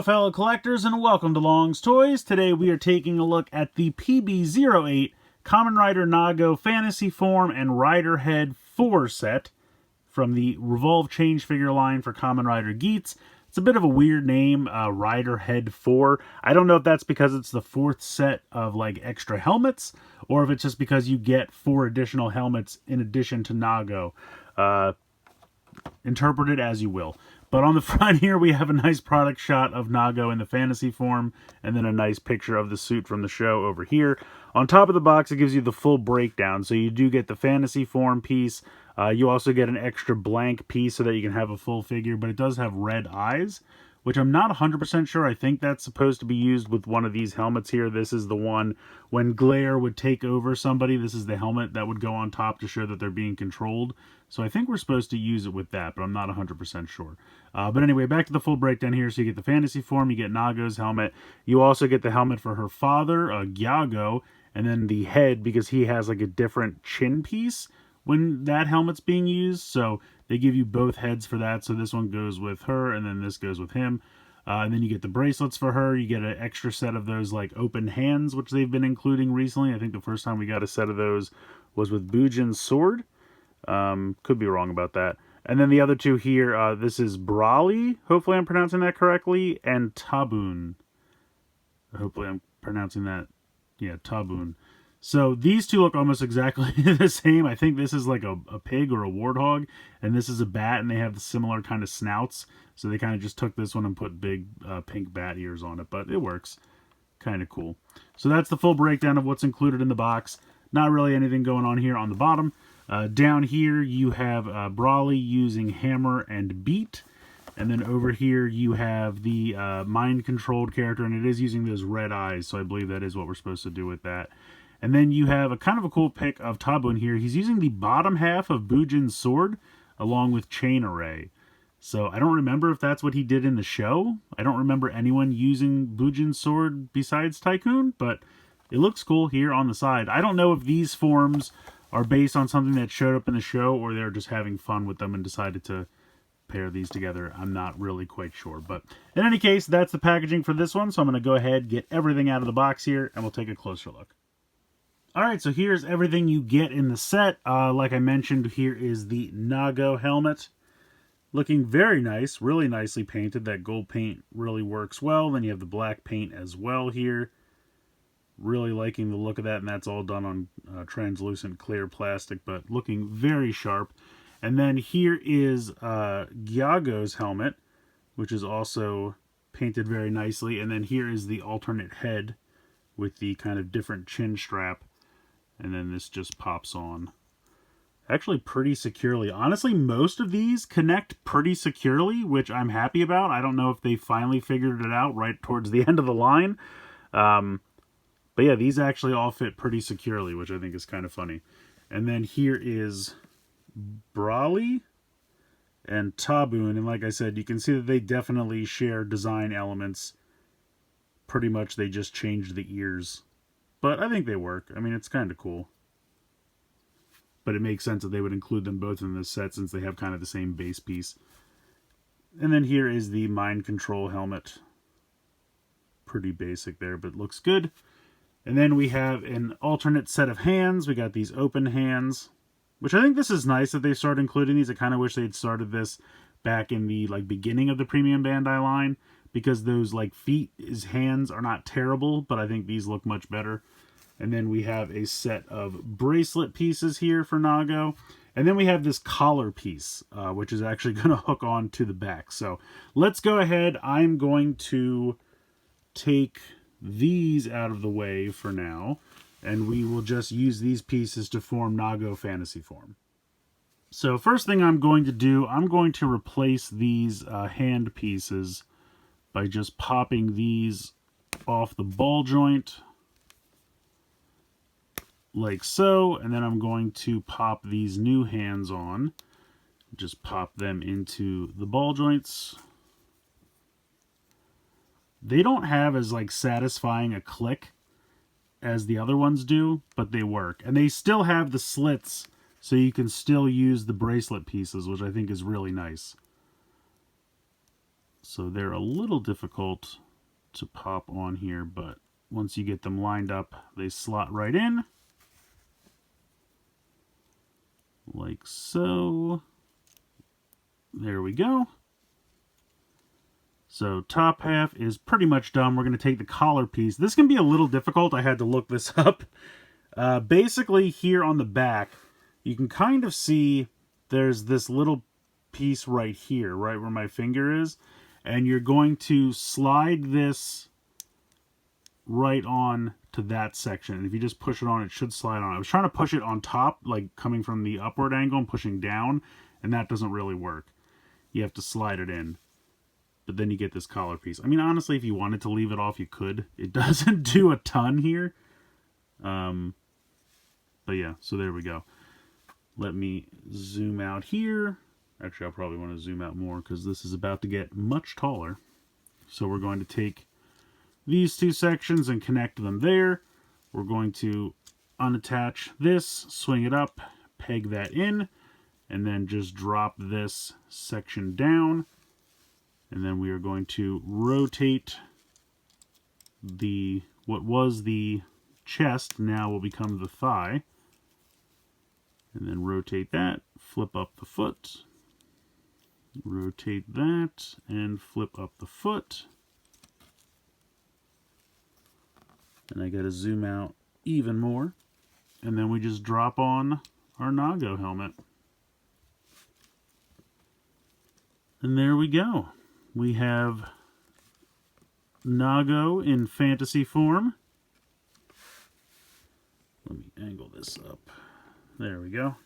fellow collectors, and welcome to Long's Toys. Today we are taking a look at the PB08 Kamen Rider Nago Fantasy Form and Rider Head 4 set from the Revolve change figure line for Kamen Rider Geats. It's a bit of a weird name, Rider Head 4. I don't know if that's because it's the fourth set of like extra helmets, or if it's just because you get 4 additional helmets in addition to Nago. Interpret it as you will. But on the front here, we have a nice product shot of Nago in the fantasy form, and then a nice picture of the suit from the show over here. On top of the box, it gives you the full breakdown. So you do get the fantasy form piece. You also get an extra blank piece so that you can have a full figure, but it does have red eyes, which I'm not 100% sure. I think that's supposed to be used with one of these helmets here. This is the one when glare would take over somebody. This is the helmet that would go on top to show that they're being controlled. So I think we're supposed to use it with that, but I'm not 100% sure. But anyway, back to the full breakdown here. So you get the fantasy form, you get Nago's helmet. You also get the helmet for her father, Gyago, and then the head, because he has like a different chin piece when that helmet's being used. So they give you both heads for that. So this one goes with her, and then this goes with him. And then you get the bracelets for her. You get an extra set of those like open hands, which they've been including recently. I think the first time we got a set of those was with Bujin's sword. Could be wrong about that. And then the other two here, this is Brawly, hopefully I'm pronouncing that correctly, and Tabun. Hopefully I'm pronouncing that, yeah, Tabun. So these two look almost exactly the same. I think this is like a pig or a warthog, and this is a bat, and they have the similar kind of snouts. So they kind of just took this one and put big pink bat ears on it, but it works. Kind of cool. So that's the full breakdown of what's included in the box. Not really anything going on here on the bottom. Down here you have Brawly using hammer and beat. And then over here you have the mind-controlled character, and it is using those red eyes, so I believe that is what we're supposed to do with that. And then you have a kind of a cool pic of Tabun here. He's using the bottom half of Bujin's sword along with chain array. So I don't remember if that's what he did in the show. I don't remember anyone using Bujin's sword besides Tycoon, but it looks cool here on the side. I don't know if these forms are based on something that showed up in the show, or they're just having fun with them and decided to pair these together. I'm not really quite sure. But in any case, that's the packaging for this one. So I'm going to go ahead, get everything out of the box here, and we'll take a closer look. Alright, so here's everything you get in the set. Like I mentioned, here is the Nago helmet. Looking very nice, really nicely painted. That gold paint really works well. Then you have the black paint as well here. Really liking the look of that, and that's all done on translucent clear plastic, but looking very sharp. And then here is Gyago's helmet, which is also painted very nicely. And then here is the alternate head with the kind of different chin strap. And then this just pops on. Actually pretty securely. Honestly, most of these connect pretty securely, which I'm happy about. I don't know if they finally figured it out right towards the end of the line. But yeah, these actually all fit pretty securely, which I think is kind of funny. And then here is Brawly and Tabun. And like I said, you can see that they definitely share design elements. Pretty much they just changed the ears. But I think they work. I mean, it's kind of cool. But it makes sense that they would include them both in this set since they have kind of the same base piece. And then here is the mind control helmet. Pretty basic there, but looks good. And then we have an alternate set of hands. We got these open hands, which I think this is nice that they started including these. I kind of wish they'd started this back in the beginning of the Premium Bandai line, because those feet as hands are not terrible, but I think these look much better. And then we have a set of bracelet pieces here for Nago. And then we have this collar piece, which is actually going to hook on to the back. So let's go ahead. I'm going to take these out of the way for now, and we will just use these pieces to form Nago Fantasy Form. So first thing I'm going to do, I'm going to replace these hand pieces by just popping these off the ball joint like so, and then I'm going to pop these new hands on, just pop them into the ball joints. They don't have as satisfying a click as the other ones do, but they work. And they still have the slits, so you can still use the bracelet pieces, which I think is really nice. So they're a little difficult to pop on here, but once you get them lined up, they slot right in. Like so. There we go. So top half is pretty much done. We're going to take the collar piece. This can be a little difficult. I had to look this up. Basically, here on the back, you can kind of see there's this little piece right here, right where my finger is. And you're going to slide this right on to that section. And if you just push it on, it should slide on. I was trying to push it on top, like coming from the upward angle and pushing down, and that doesn't really work. You have to slide it in. But then you get this collar piece. I mean, honestly, if you wanted to leave it off, you could. It doesn't do a ton here. But yeah, so there we go. Let me zoom out here. Actually, I'll probably want to zoom out more because this is about to get much taller. So we're going to take these two sections and connect them there. We're going to unattach this, swing it up, peg that in, and then just drop this section down. And then we are going to rotate what was the chest now will become the thigh. And then rotate that, flip up the foot, rotate that, and flip up the foot. And I gotta zoom out even more. And then we just drop on our Nago helmet. And there we go. We have Nago in fantasy form. Let me angle this up. There we go.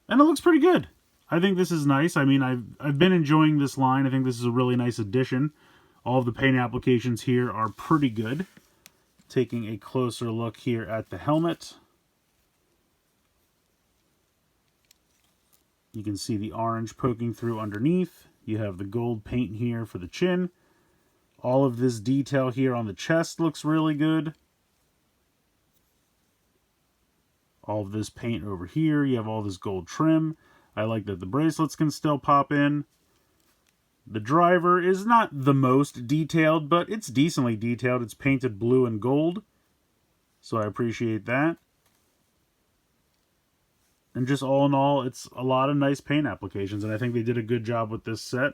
And it looks pretty good. I think this is nice. I mean, I've been enjoying this line. I think this is a really nice addition. All of the paint applications here are pretty good. Taking a closer look here at the helmet. You can see the orange poking through underneath. You have the gold paint here for the chin. All of this detail here on the chest looks really good. All of this paint over here. You have all this gold trim. I like that the bracelets can still pop in. The driver is not the most detailed, but it's decently detailed. It's painted blue and gold, so I appreciate that. And just all in all, it's a lot of nice paint applications, and I think they did a good job with this set.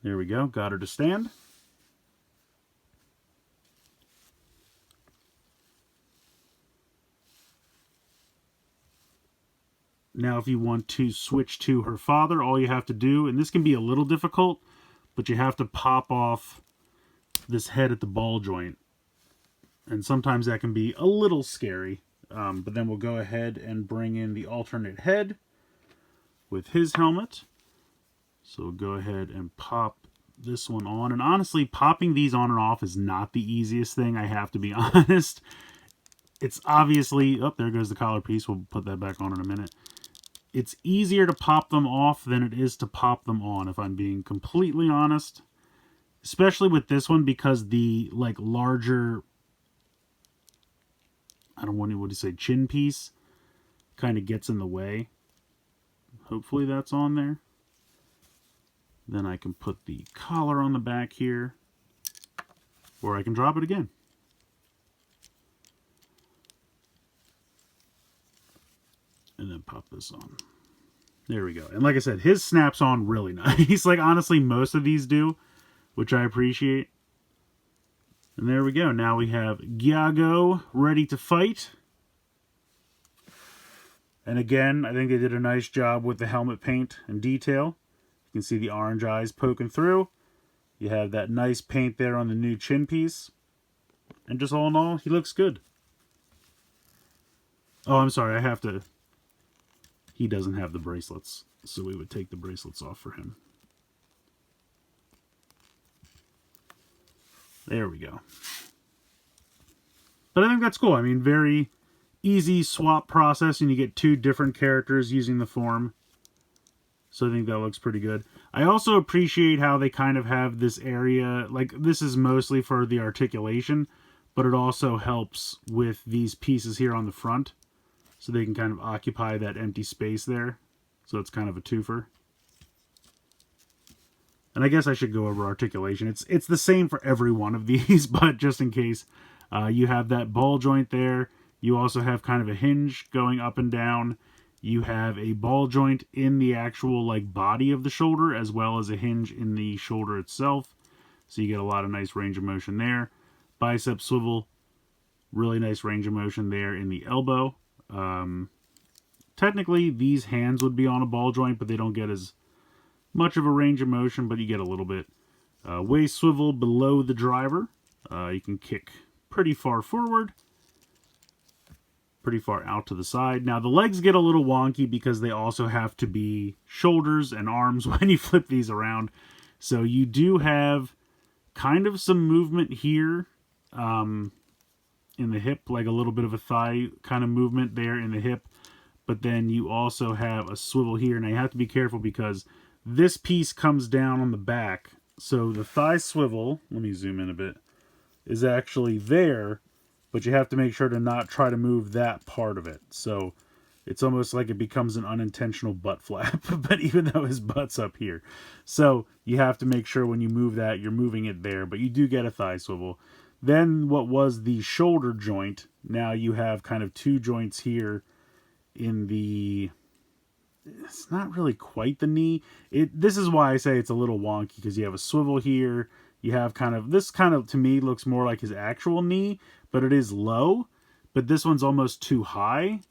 There we go, got her to stand. Now if you want to switch to her father, all you have to do, and this can be a little difficult, but you have to pop off this head at the ball joint. And sometimes that can be a little scary. But then we'll go ahead and bring in the alternate head with his helmet. So we'll go ahead and pop this one on. And honestly, popping these on and off is not the easiest thing, I have to be honest. It's obviously... Oh, there goes the collar piece. We'll put that back on in a minute. It's easier to pop them off than it is to pop them on, if I'm being completely honest. Especially with this one, because the, like, larger... I don't want to say chin piece kind of gets in the way. Hopefully that's on there. Then I can put the collar on the back here, or I can drop it again. And then pop this on. There we go. And like I said, his snaps on really nice. Like honestly, most of these do, which I appreciate. And there we go. Now we have Giago ready to fight. And again, I think they did a nice job with the helmet paint and detail. You can see the orange eyes poking through. You have that nice paint there on the new chin piece. And just all in all, he looks good. Oh, I'm sorry. I have to... He doesn't have the bracelets, so we would take the bracelets off for him. There we go. But I think that's cool. I mean, very easy swap process, and you get two different characters using the form. So I think that looks pretty good. I also appreciate how they kind of have this area, like this is mostly for the articulation, but it also helps with these pieces here on the front. So they can kind of occupy that empty space there. So it's kind of a twofer. And I guess I should go over articulation. It's the same for every one of these, but just in case, you have that ball joint there. You also have kind of a hinge going up and down. You have a ball joint in the actual like body of the shoulder, as well as a hinge in the shoulder itself. So you get a lot of nice range of motion there. Bicep swivel, really nice range of motion there in the elbow. Technically, these hands would be on a ball joint, but they don't get as much of a range of motion, but you get a little bit. Waist swivel below the driver. You can kick pretty far forward, pretty far out to the side. Now, the legs get a little wonky because they also have to be shoulders and arms when you flip these around. So you do have kind of some movement here in the hip, like a little bit of a thigh kind of movement there in the hip. But then you also have a swivel here. Now, you have to be careful because this piece comes down on the back. So the thigh swivel, let me zoom in a bit, is actually there, but you have to make sure to not try to move that part of it. So it's almost like it becomes an unintentional butt flap, but even though his butt's up here. So you have to make sure when you move that, you're moving it there, but you do get a thigh swivel. Then what was the shoulder joint, now you have kind of two joints here in the... It's not really quite the knee. This is why I say it's a little wonky, because you have a swivel here. You have kind of, this kind of, to me, looks more like his actual knee, but it is low. But this one's almost too high.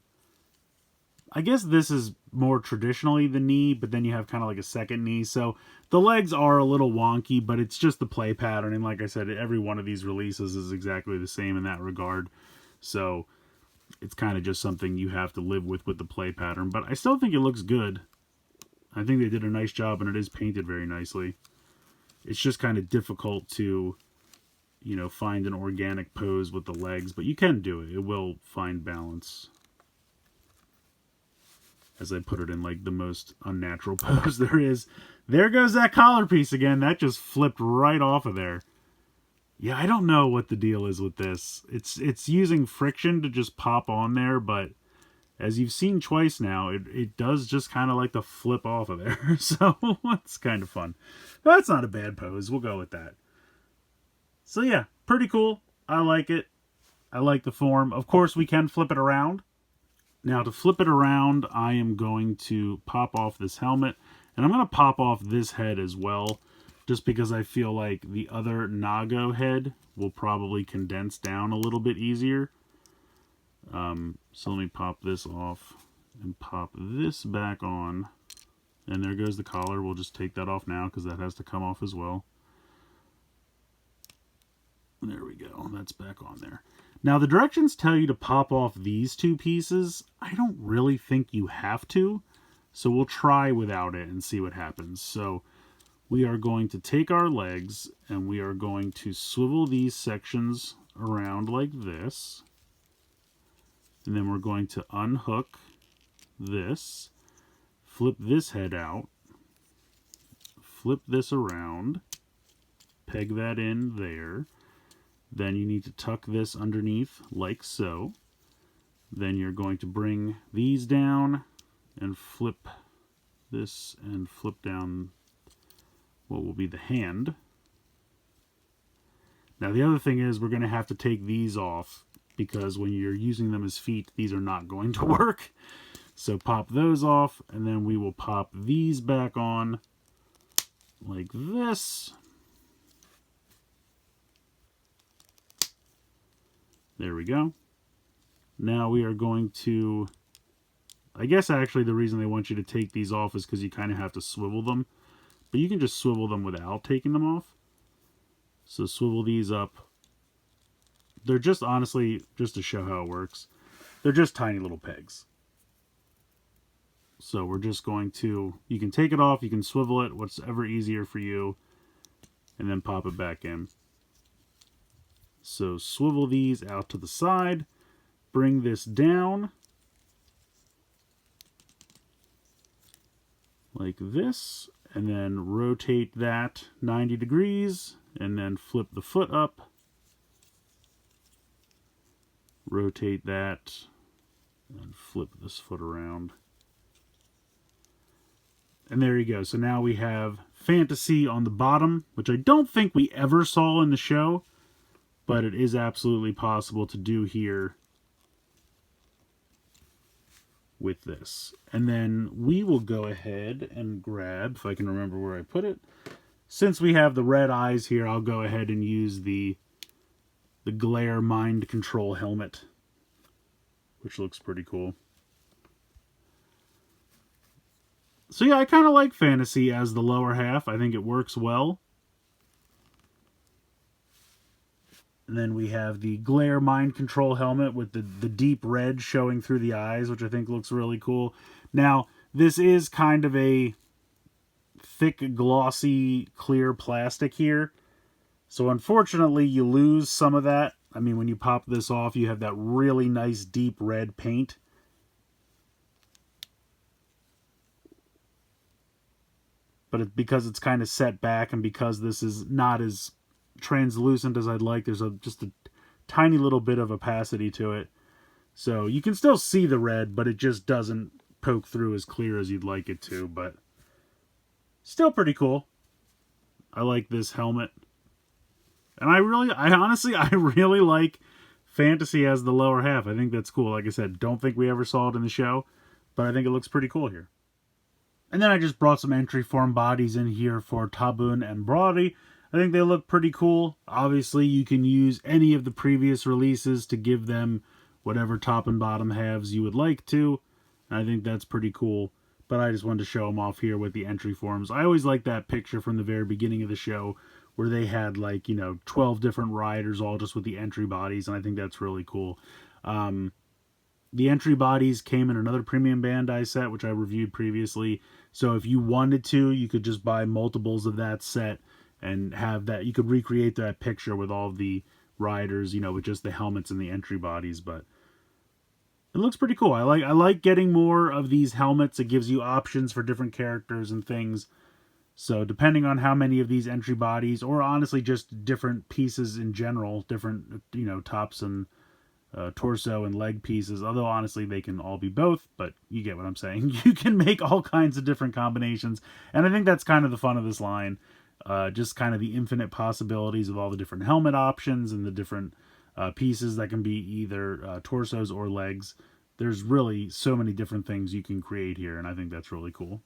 I guess this is more traditionally the knee, but then you have kind of like a second knee. So the legs are a little wonky, but it's just the play pattern. And like I said, every one of these releases is exactly the same in that regard. So it's kind of just something you have to live with the play pattern. But I still think it looks good. I think they did a nice job, and it is painted very nicely. It's just kind of difficult to, you know, find an organic pose with the legs, but you can do it. It will find balance. As I put it in like the most unnatural pose there is. There goes that collar piece again. That just flipped right off of there. Yeah, I don't know what the deal is with this. It's using friction to just pop on there, but as you've seen twice now, it does just kind of like to flip off of there. So it's kind of fun. That's not a bad pose. We'll go with that. So yeah, pretty cool. I like it. I like the form. Of course, we can flip it around. Now, to flip it around, I am going to pop off this helmet, and I'm going to pop off this head as well, just because I feel like the other Nago head will probably condense down a little bit easier. So let me pop this off and pop this back on. And there goes the collar. We'll just take that off now because that has to come off as well. There we go. That's back on there. Now, the directions tell you to pop off these two pieces. I don't really think you have to, so we'll try without it and see what happens. So we are going to take our legs and we are going to swivel these sections around like this. And then we're going to unhook this, flip this head out, flip this around, peg that in there. Then you need to tuck this underneath like so. Then you're going to bring these down and flip this and flip down what will be the hand. Now the other thing is we're going to have to take these off because when you're using them as feet, these are not going to work. So pop those off, and then we will pop these back on like this. There we go. Now we are going to, I guess actually the reason they want you to take these off is because you kind of have to swivel them. But you can just swivel them without taking them off. So swivel these up. They're just, honestly, just to show how it works, they're just tiny little pegs. So we're just going to, you can take it off, you can swivel it, whatever easier for you, and then pop it back in. So swivel these out to the side, bring this down like this, and then rotate that 90 degrees, and then flip the foot up, rotate that, and flip this foot around. And there you go. So now we have Fantasy on the bottom, which I don't think we ever saw in the show, but it is absolutely possible to do here with this. And then we will go ahead and grab, if I can remember where I put it, since we have the red eyes here, I'll go ahead and use the glare mind control helmet, which looks pretty cool. So yeah, I kind of like Fantasy as the lower half. I think it works well. And then we have the glare mind control helmet with the deep red showing through the eyes, which I think looks really cool. Now, this is kind of a thick, glossy, clear plastic here. So unfortunately, you lose some of that. I mean, when you pop this off, you have that really nice deep red paint. But because it's kind of set back and because this is not as translucent as I'd like, there's just a tiny little bit of opacity to it. So you can still see the red, but it just doesn't poke through as clear as you'd like it to. But still pretty cool. I like this helmet. And I really like Fantasy as the lower half. I think that's cool. Like I said, don't think we ever saw it in the show, but I think it looks pretty cool here. And then I just brought some entry form bodies in here for Tabun and Brody. I think they look pretty cool. Obviously, you can use any of the previous releases to give them whatever top and bottom halves you would like to. And I think that's pretty cool. But I just wanted to show them off here with the entry forms. I always like that picture from the very beginning of the show where they had 12 different riders all just with the entry bodies. And I think that's really cool. The entry bodies came in another premium Bandai set, which I reviewed previously. So if you wanted to, you could just buy multiples of that set and have that. You could recreate that picture with all the riders, with just the helmets and the entry bodies. But it looks pretty cool. I like getting more of these helmets. It gives you options for different characters and things. So depending on how many of these entry bodies, or honestly just different pieces in general, different tops and torso and leg pieces, although honestly they can all be both, but you get what I'm saying. You can make all kinds of different combinations, and I think that's kind of the fun of this line. Just kind of the infinite possibilities of all the different helmet options and the different pieces that can be either torsos or legs. There's really so many different things you can create here, and I think that's really cool.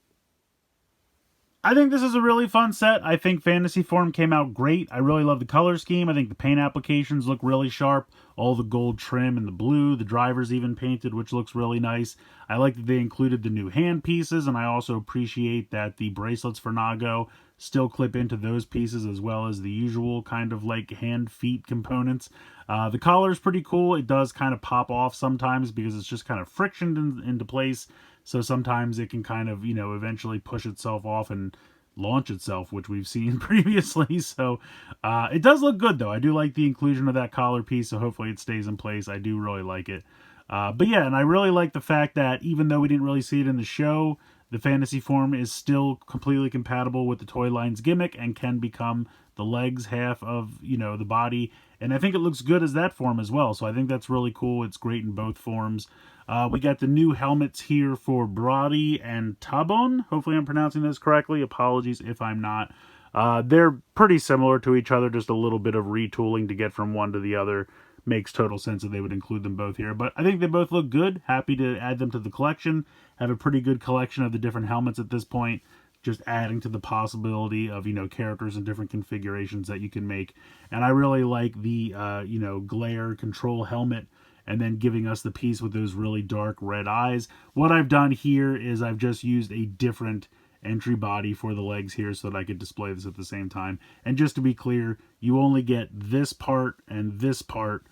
I think this is a really fun set. I think Fantasy Form came out great. I really love the color scheme. I think the paint applications look really sharp. All the gold trim and the blue. The driver's even painted, which looks really nice. I like that they included the new hand pieces, and I also appreciate that the bracelets for Nago still clip into those pieces as well as the usual kind of hand-feet components. The collar is pretty cool. It does kind of pop off sometimes because it's just kind of frictioned into place. So sometimes it can kind of, eventually push itself off and launch itself, which we've seen previously. So it does look good, though. I do like the inclusion of that collar piece, so hopefully it stays in place. I do really like it. But yeah, and I really like the fact that even though we didn't really see it in the show, the Fantasy Form is still completely compatible with the toy line's gimmick and can become the legs half of, the body. And I think it looks good as that form as well. So I think that's really cool. It's great in both forms. We got the new helmets here for Brody and Tabon. Hopefully I'm pronouncing this correctly. Apologies if I'm not. They're pretty similar to each other, just a little bit of retooling to get from one to the other. Makes total sense that they would include them both here. But I think they both look good. Happy to add them to the collection. Have a pretty good collection of the different helmets at this point. Just adding to the possibility of, characters and different configurations that you can make. And I really like the, glare control helmet and then giving us the piece with those really dark red eyes. What I've done here is I've just used a different entry body for the legs here so that I could display this at the same time. And just to be clear, you only get this part and this part.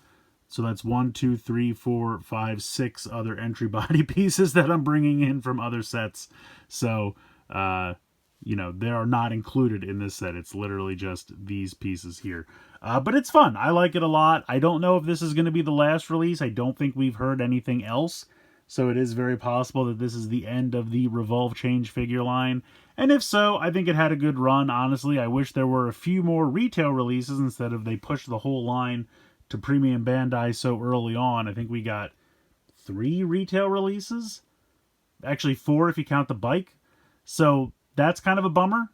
So that's 1, 2, 3, 4, 5, 6 other entry body pieces that I'm bringing in from other sets. So, they are not included in this set. It's literally just these pieces here. But it's fun. I like it a lot. I don't know if this is going to be the last release. I don't think we've heard anything else. So it is very possible that this is the end of the Revolve Change figure line. And if so, I think it had a good run. Honestly, I wish there were a few more retail releases instead of they pushed the whole line to Premium Bandai so early on. I think we got 3 retail releases. Actually 4 if you count the bike. So that's kind of a bummer.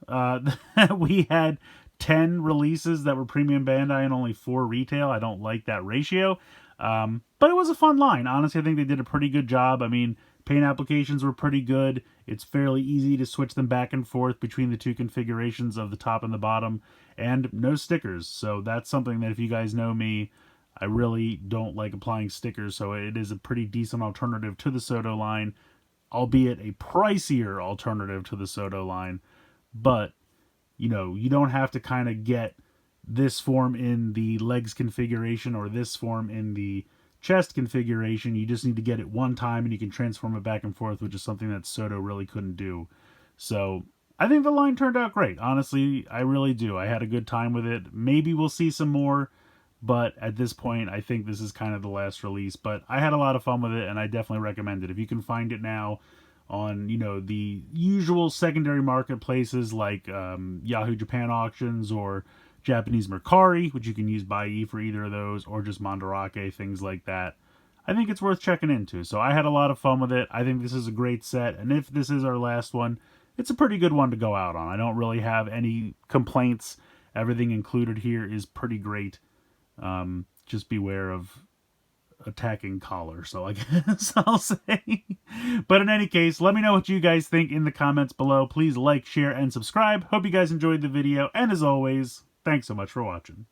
We had 10 releases that were premium Bandai and only 4 retail. I don't like that ratio. But it was a fun line. Honestly, I think they did a pretty good job. I mean, paint applications were pretty good. It's fairly easy to switch them back and forth between the two configurations of the top and the bottom, and no stickers. So that's something that, if you guys know me, I really don't like applying stickers, so it is a pretty decent alternative to the Soto line, albeit a pricier alternative to the Soto line. But, you know, you don't have to kind of get this form in the legs configuration or this form in the chest configuration. You just need to get it one time and you can transform it back and forth, which is something that Soto really couldn't do. So I think the line turned out great. Honestly, I really do. I had a good time with it. Maybe we'll see some more, but at this point, I think this is kind of the last release. But I had a lot of fun with it, and I definitely recommend it. If you can find it now on, you know, the usual secondary marketplaces like Yahoo Japan Auctions or Japanese Mercari, which you can use Bai for either of those, or just Mandarake, things like that, I think it's worth checking into. So I had a lot of fun with it. I think this is a great set, and if this is our last one, it's a pretty good one to go out on. I don't really have any complaints. Everything included here is pretty great. Just beware of attacking collar, so I guess I'll say. But in any case, let me know what you guys think in the comments below. Please like, share, and subscribe. Hope you guys enjoyed the video, and as always, thanks so much for watching.